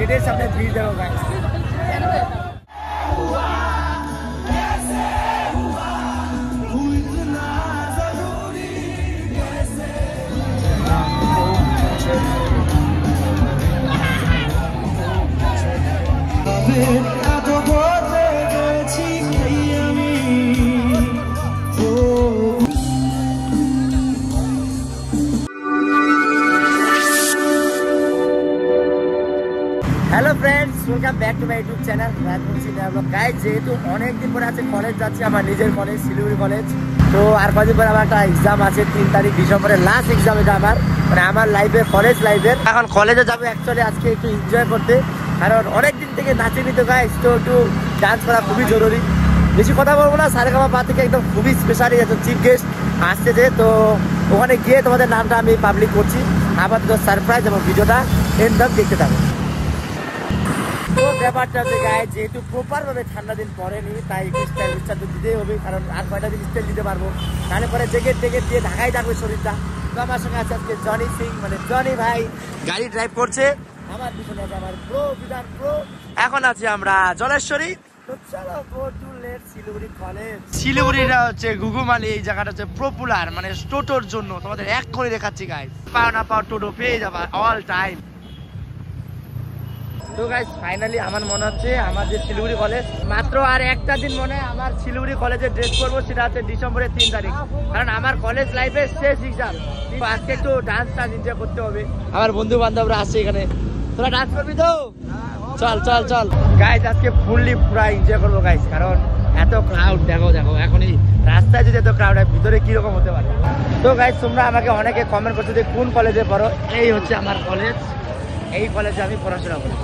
গেটের সামনে ভিড় দেখো guys. Hello friends, welcome back to my YouTube channel Rajbanshi develop. Guys, যেহেতু অনেকদিন পরে আছে কলেজ যাচ্ছি, আমার নিজের কলেজ শিলিগুড়ি কলেজ। তো আর কদিন পরে আমার একটা এক্সাম আছে, 3 তারিখ ডিসেম্বরের লাস্ট এক্সাম। এটা আমার লাইফে কলেজ লাইফের। এখন কলেজে যাবো অ্যাকচুয়ালি আজকে একটু এনজয় করতে, কারণ অনেকদিন থেকে নাচেনি তো গাইস, তো একটু ডান্স করা খুবই জরুরি। বেশি কথা বলবো না, সারেগামা থেকে একদম খুবই স্পেশালি একজন চিফ গেস্ট আসছে, তো ওখানে গিয়ে তোমাদের নামটা আমি পাবলিক করছি। আপাতত সারপ্রাইজ এবং ভিডিওটা এন্ড অফ দেখতে থাকো। তো ব্যাপারটা হচ্ছে গায়ে, যেহেতু প্রপারভাবে ঠান্ডা দিন পরেনি, তাই স্টাইলটা তো দিতেই হবে, কারণ আর কয়টা দিন স্টাইল দিতে পারবো, তাহলে পরে জ্যাকেট দিয়ে ঢাকাই থাকবে শরীরটা। তো আমার সঙ্গে আছে আজকে জনি সিং, মানে জনি ভাই গাড়ি ড্রাইভ করছে, আমার পিছনে আছে আমার প্রো বিধান প্রো। এখন আছি আমরা জলেশ্বরী। তো চলো go to late Siliguri college. শিলিগুড়িটা হচ্ছে ঘুঘুমালি, এই জায়গাটা হচ্ছে পপুলার, মানে টোটোর জন্য। তোমাদের এক করে দেখাচ্ছি গাইস, পাও না পাও টোটো পেয়ে যাবা অল টাইম। তো গাইস ফাইনালি আমার মনে হচ্ছে আমার যে শিলিগুড়ি কলেজ, মাত্র আর একটা দিন মনে হয় আমার শিলিগুড়ি কলেজে ড্রেস করবো, সেটা হচ্ছে ডিসেম্বরের 3 তারিখ, কারণ আমার কলেজ লাইফের শেষ এক্সাম। আজকে একটু ডান্স এনজয় করতে হবে। আমার বন্ধু বান্ধবরা আসছে এখানে, তোরা ডান্স করবি তো? চল চল চল গাইস, আজকে ফুললি পুরা এনজয় করবো গাইস, কারণ এত ক্রাউড দেখো। এখনই রাস্তায় যদি এত ক্রাউড হয়, ভিতরে কিরকম হতে পারে। তো গাইস তোমরা আমাকে অনেকে কমেন্ট করছো যে কোন কলেজে পড়ো। এই হচ্ছে আমার কলেজ, এই কলেজে আমি পড়াশোনা করি।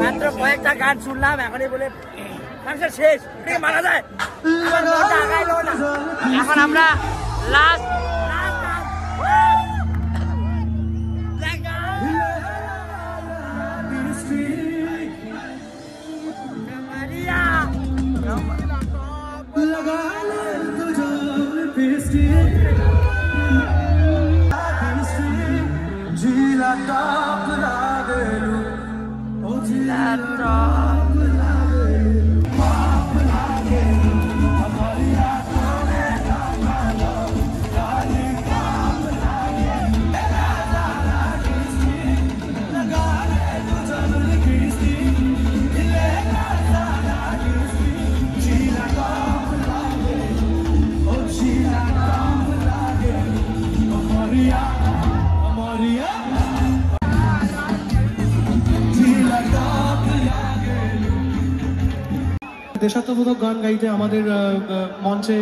মাত্র কয়েকটা গান শুনলাম, এখনই বলে শেষ, মারা যায়। এখন আমরা লাস্ট দেশাত্মবোধক গান গাইতে আমাদের মঞ্চে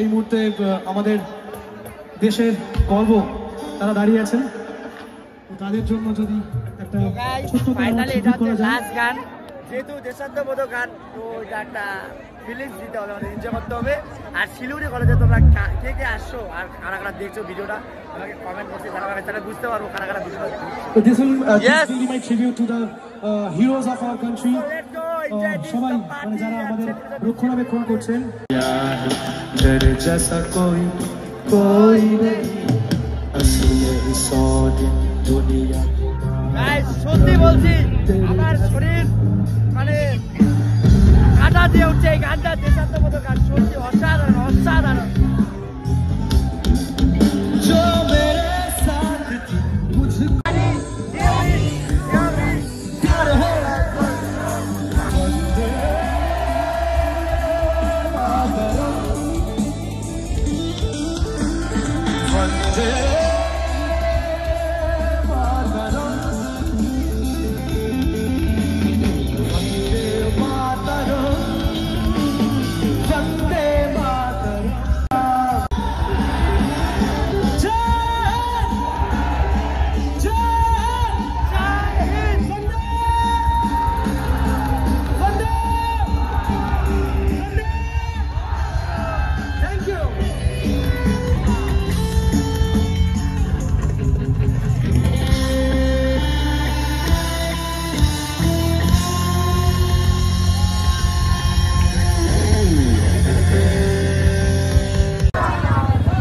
এই মুহূর্তে আমাদের দেশের গর্ব তারা দাঁড়িয়ে আছেন। তাদের জন্য যদি একটা ফাইনালি এটা হচ্ছে লাস্ট গান, যেহেতু দেশাত্মবোধক গান, তো এটা একটা ফিলিংস দিতে হবে, আমাদের এনজয় করতে হবে। আর শিলিগুড়ি কলেজে তোমরা কে কে আসছো আর কারা কারা দেখছো ভিডিওটা আমাকে কমেন্ট করতে জানাবে, তাহলে বুঝতে পারবো কারা কারা ভিডিওটা দেখছো। This will really my tribute to the heroes of our country. সবাই মানে যারা আমাদের রক্ষণাবেক্ষণ করছেন। जैसा कोई कोई नहीं असली सौदे दुनिया। গাইস সত্যি বলছি আমার শরীর মানে কাটা দিয়ে উঠছে এই গানটা, দেশাত্মবোধক গান, সত্যি অসাধারণ অসাধারণ।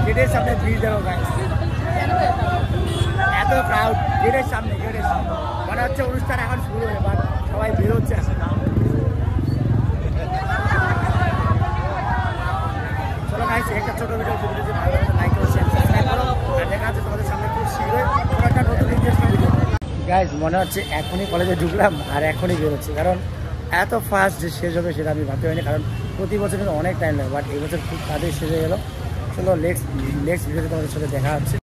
গেটের সামনে ভিড় দেবো গাইস, এত ক্রাউড গেটের সামনে মনে হচ্ছে অনুষ্ঠান এখন শুরু হয়ে, বাট সবাই বেরোচ্ছে এখন। চলো গাইস, একটা ছোট ভিডিও যদি ভালো লাগে লাইক করো, শেয়ার সাবস্ক্রাইব করো, আর দেখা যাচ্ছে তোমাদের সামনে খুব শীঘ্রই কোনো একটা নতুন ইন্টারেস্টিং ভিডিও। গাইস মনে হচ্ছে এখনই কলেজে ঢুকলাম আর এখনই বেরোচ্ছি, কারণ এত ফাস্ট যে শেষ হবে সেটা আমি ভাবতে পারিনি, কারণ প্রতি বছর কিন্তু অনেক টাইম লাগে, বাট এই বছর খুব তাড়াতাড়ি শেষ হয়ে গেলো। চলো নেক্সট ভিডিওতে তোমাদের সাথে দেখা হচ্ছে।